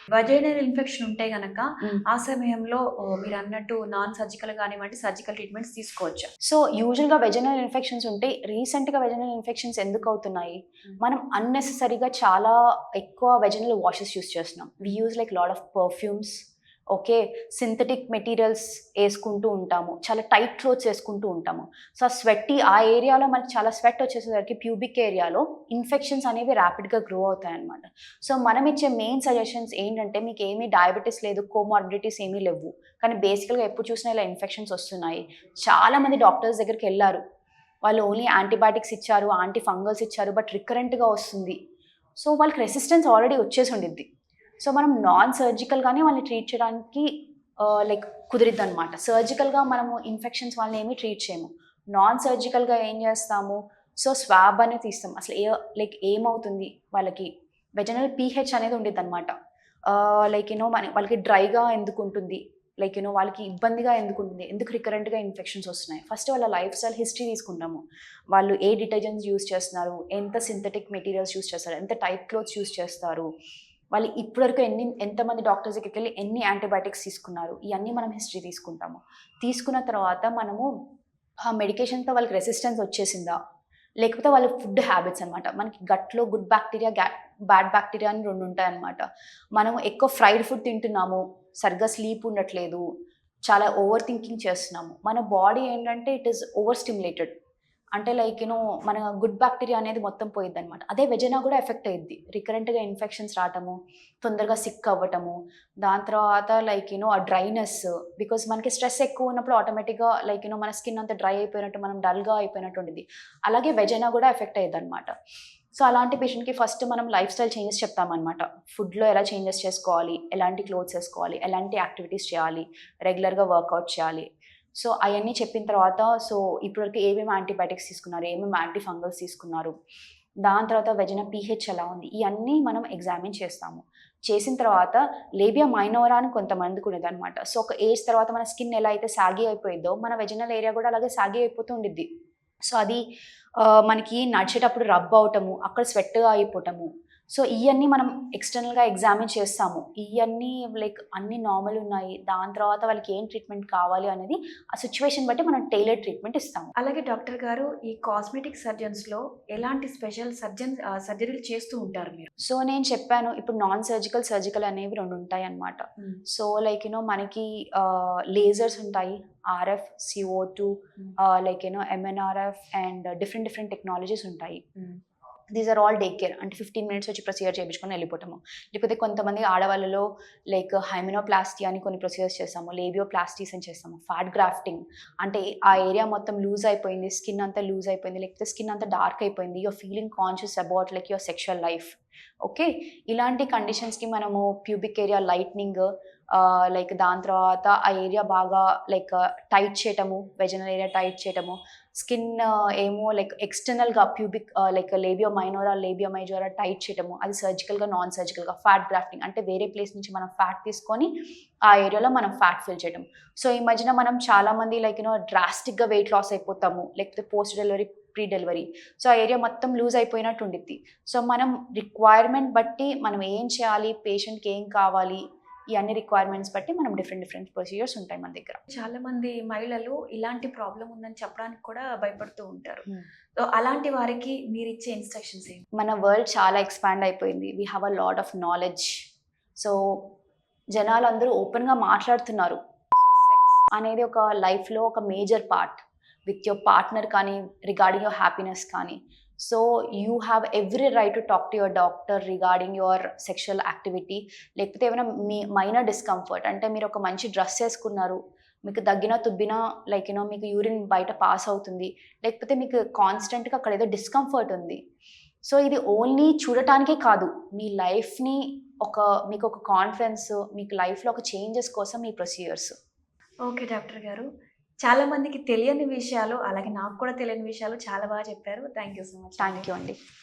Vaginal infection ఉంటే గనక హ్మ్. ఆ సమయంలో మీరన్నట్టు నాన్ సర్జికల్ గానివ్వండి, సర్జికల్ ట్రీట్మెంట్స్ తీసుకోవచ్చా? సో, యూజువల్‌గా వెజైనల్ ఇన్ఫెక్షన్స్ ఉంటే రీసెంట్‌గా వెజైనల్ ఇన్ఫెక్షన్స్ ఎందుకవుతున్నాయి? మనం అన్నెసెసరీగా చాలా ఎక్కువ వెజైనల్ వాషెస్ యూజ్ చేస్తున్నాం. We use like lot of perfumes. Okay. Synthetic materials యేసుకుంటూ ఉంటాము. చాలా టైట్ క్లోత్స్ యేసుకుంటూ ఉంటాము. సో, ఆ ఏరియాలో మనకి చాలా స్వెట్ వచ్చేసేసరికి ప్యూబిక్ ఏరియాలో ఇన్ఫెక్షన్స్ అనేవి ర్యాపిడ్‌గా గ్రో అవుతాయన్నమాట. సో, మనం ఇచ్చే మెయిన్ సజెషన్స్ ఏంటంటే మీకేమీ డయాబెటిస్ లేదు, కోమార్బిడిటీస్ ఏమీ లేవు. కానీ బేసికల్‌గా ఎప్పుడు చూసినా ఇలా ఇన్ఫెక్షన్స్ వస్తున్నాయి. చాలామంది డాక్టర్స్ దగ్గరికెళ్లారు. వాళ్ళు ఓన్లీ యాంటీబయాటిక్స్ ఇచ్చారు, యాంటీ ఫంగల్స్ ఇచ్చారు. బట్ రికరెంట్‌గా వస్తుంది. సో, వాళ్ళకి రెసిస్టెన్స్ ఆల్రెడీ వచ్చేసి ఉండిద్ది. సో, మనం నాన్ సర్జికల్‌గానే వాళ్ళని ట్రీట్ చేయడానికి లైక్ కుదిరిద్దనమాట. సర్జికల్‌గా మనము ఇన్ఫెక్షన్స్ వాళ్ళని ఏమి ట్రీట్ చేయము. నాన్ సర్జికల్‌గా ఏం చేస్తాము, సో, స్వాబ్ అనేది తీస్తాం. అసలు లైక్ ఏమవుతుంది వాళ్ళకి వెజనల్ పీహెచ్ అనేది ఉండిద్దనమాట. లైక్ వాళ్ళకి డ్రైగా ఎందుకుంటుంది, లైక్ వాళ్ళకి ఇబ్బందిగా ఎందుకుంటుంది, ఎందుకు రికరెంట్‌గా ఇన్ఫెక్షన్స్ వస్తున్నాయి. ఫస్ట్ వాళ్ళ లైఫ్ స్టైల్ హిస్టరీ తీసుకుంటాము. వాళ్ళు ఏ డిటర్జెంట్స్ యూజ్ చేస్తున్నారు, ఎంత సింథటిక్ మెటీరియల్స్ యూజ్ చేస్తారు, ఎంత టైట్ క్లోత్స్ యూజ్ చేస్తారు, వాళ్ళు ఇప్పటివరకు ఎంతమంది డాక్టర్స్ దగ్గరికెళ్ళి ఎన్ని యాంటీబయాటిక్స్ తీసుకున్నారు, ఇయన్నీ మనం హిస్టరీ తీసుకుంటాము. తీసుకున్న తర్వాత మనము ఆ మెడికేషన్‌తో వాళ్ళకి రెసిస్టెన్స్ వచ్చేసిందా? లేకపోతే వాళ్ళ ఫుడ్ హ్యాబిట్స్ అనమాట. మనకి గట్‌లో గుడ్ బాక్టీరియా, బ్యాడ్ బాక్టీరియా అని 2 ఉంటాయన్నమాట. మనం ఎక్కువ ఫ్రైడ్ ఫుడ్ తింటున్నాము, సరిగ్గా స్లీప్ ఉండట్లేదు, చాలా ఓవర్ థింకింగ్ చేస్తున్నాము. మన బాడీ ఏంటంటే ఇట్ ఈస్ ఓవర్ స్టిమ్యులేటెడ్. అంటే లైక్ మన గుడ్ బాక్టీరియా అనేది మొత్తం పోయిద్దనమాట. అదే వెజైనా కూడా ఎఫెక్ట్ అయ్యిద్ది. రికరెంట్‌గా ఇన్ఫెక్షన్స్ రావటము, తొందరగా సిక్ అవ్వటము, దాని తర్వాత లైక్ ఆ డ్రైనెస్. బికాజ్ మనకి స్ట్రెస్ ఎక్కువ ఉన్నప్పుడు ఆటోమేటిక్‌గా లైక్ మన స్కిన్ అంతా డ్రై అయిపోయినట్టు, మనం డల్‌గా అయిపోయినట్టు ఉండిద్ది. అలాగే వెజైనా కూడా ఎఫెక్ట్ అయ్యిద్దనమాట. సో, అలాంటి పేషెంట్‌కి ఫస్ట్ మనం లైఫ్ స్టైల్ చేంజెస్ చెప్తామనమాట. ఫుడ్‌లో ఎలా చేంజెస్ చేసుకోవాలి, ఎలాంటి క్లోత్స్ ఏసుకోవాలి, ఎలాంటి యాక్టివిటీస్ చేయాలి, రెగ్యులర్‌గా వర్కౌట్ చేయాలి. సో, అయన్నీ చెప్పిన తర్వాత ఇప్పటివరకు ఏమేమి యాంటీబయాటిక్స్ తీసుకున్నారు, ఏమేమి యాంటీ ఫంగల్స్ తీసుకున్నారు, దాని తర్వాత వెజినా పీహెచ్ ఎలా ఉంది, ఇయన్నీ మనం ఎగ్జామిన్ చేస్తాము. చేసిన తర్వాత లేబియా మైనోరా అని కొంతమందికి ఉండేదనమాట. సో, ఒక ఏజ్ తర్వాత మన స్కిన్ ఎలా అయితే సాగి అయిపోయిద్దో, మన వెజినల్ ఏరియా కూడా అలాగే సాగి అయిపోతూ ఉండిద్ది. సో, అది మనకి నడిచేటప్పుడు రబ్ అవ్వటము, అక్కడ స్వెట్‌గా అయిపోవటము. సో, ఇయన్నీ మనం ఎక్స్‌టర్నల్‌గా ఎగ్జామిన్ చేస్తాము. ఇయన్నీ లైక్ అన్నీ నార్మల్ ఉన్నాయి. దాని తర్వాత వాళ్ళకి ఏం ట్రీట్మెంట్ కావాలి అనేది ఆ సిట్యుయేషన్ బట్టి మనం టైలర్డ్ ట్రీట్మెంట్ ఇస్తాము. అలాగే డాక్టర్ గారు, ఈ కాస్మెటిక్ సర్జన్స్‌లో ఎలాంటి స్పెషల్ సర్జరీలు చేస్తూ ఉంటారు మీరు? సో, నేను చెప్పాను ఇప్పుడు నాన్ సర్జికల్, సర్జికల్ అనేవి 2 ఉంటాయన్నమాట. సో, లైక్ మనకి లేజర్స్ ఉంటాయి. RF, CO2, like MNRF and different technologies ఉంటాయి. These are all day care. అంటే 15 మినిట్స్ వచ్చి ప్రొసీజర్ చేయించుకొని వెళ్ళిపోవటము. లేకపోతే కొంతమంది ఆడవాళ్ళలో లైక్ హైమెనోప్లాస్టీ అని కొన్ని ప్రొసీజర్స్ చేస్తాము. లేబియోప్లాస్టీస్ అని చేస్తాము. ఫ్యాట్ గ్రాఫ్టింగ్ అంటే ఆ ఏరియా మొత్తం లూజ్ అయిపోయింది, స్కిన్ అంతా లూజ్ అయిపోయింది, లేకపోతే స్కిన్ అంతా డార్క్ అయిపోయింది. You're feeling conscious about like your sexual life. Okay. ఇలాంటి కండిషన్స్‌కి మనము ప్యూబిక్ ఏరియా లైట్నింగ్, లైక్ దాని తర్వాత ఆ ఏరియా బాగా లైక్ టైట్ చేయటము, వెజనల్ ఏరియా టైట్ చేయటము, స్కిన్ ఏమో like ఎక్స్టర్నల్‌గా pubic like Labeo మైనోరా, Labeo మేజోరా tight చేయటము. అది సర్జికల్‌గా, నాన్ సర్జికల్‌గా. ఫ్యాట్ గ్రాఫ్టింగ్ అంటే వేరే ప్లేస్ నుంచి మనం ఫ్యాట్ తీసుకొని ఆ ఏరియాలో మనం ఫ్యాట్ ఫిల్ చేయటం. సో, ఈ మధ్యన మనం చాలామంది లైక్ డ్రాస్టిక్‌గా వెయిట్ లాస్ అయిపోతాము. లేకపోతే post delivery, pre delivery. So, ఆ ఏరియా మొత్తం లూజ్ అయిపోయినట్టు ఉండిద్ది. సో, మనం రిక్వైర్మెంట్ బట్టి మనం ఏం చేయాలి, పేషెంట్‌కి ఏం కావాలి, ఈ అన్ని రిక్వైర్మెంట్స్ బట్టి మనం డిఫరెంట్ ప్రొసీజర్స్ ఉంటాయి మన దగ్గర. చాలా మంది మహిళలు ఇలాంటి ప్రాబ్లమ్ ఉందని చెప్పడానికి కూడా భయపడుతూ ఉంటారు. సో, అలాంటి వారికి మీరిచ్చే ఇన్‌స్ట్రక్షన్స్ ఏంటి? మన వరల్డ్ చాలా ఎక్స్‌పాండ్ అయిపోయింది. We have a lot of knowledge. So, జనాలందరూ ఓపెన్‌గా మాట్లాడుతున్నారు. సెక్స్ అనేది ఒక లైఫ్‌లో ఒక major part. With your partner కానీ, రిగార్డింగ్ యువర్ హ్యాపీనెస్ కానీ. So, you have every right to talk to your doctor regarding your sexual activity. లేకపోతే ఏమైనా మైనర్ డిస్కంఫర్ట్ అంటే మీరు ఒక మంచి డ్రెస్ ఏసుకున్నారు, మీకు దగ్గినా, తుబ్బినా లైక్ మీకు యూరిన్ బయట పాస్ అవుతుంది. లేకపోతే మీకు కాన్స్టెంట్‌గా అక్కడ ఏదో డిస్కంఫర్ట్ ఉంది. సో, ఇది ఓన్లీ చూడటానికే కాదు, మీ లైఫ్‌ని మీకొక కాన్ఫిడెన్స్, మీకు లైఫ్‌లో ఒక చేంజెస్ కోసం ఈ ప్రొసీజర్స్. ఓకే డాక్టర్ గారు. చాలా మందికి తెలియని విషయాలు, అలాగే నాకు కూడా తెలియని విషయాలు చాలా బాగా చెప్పారు. Thank you so much. Thank you అండి.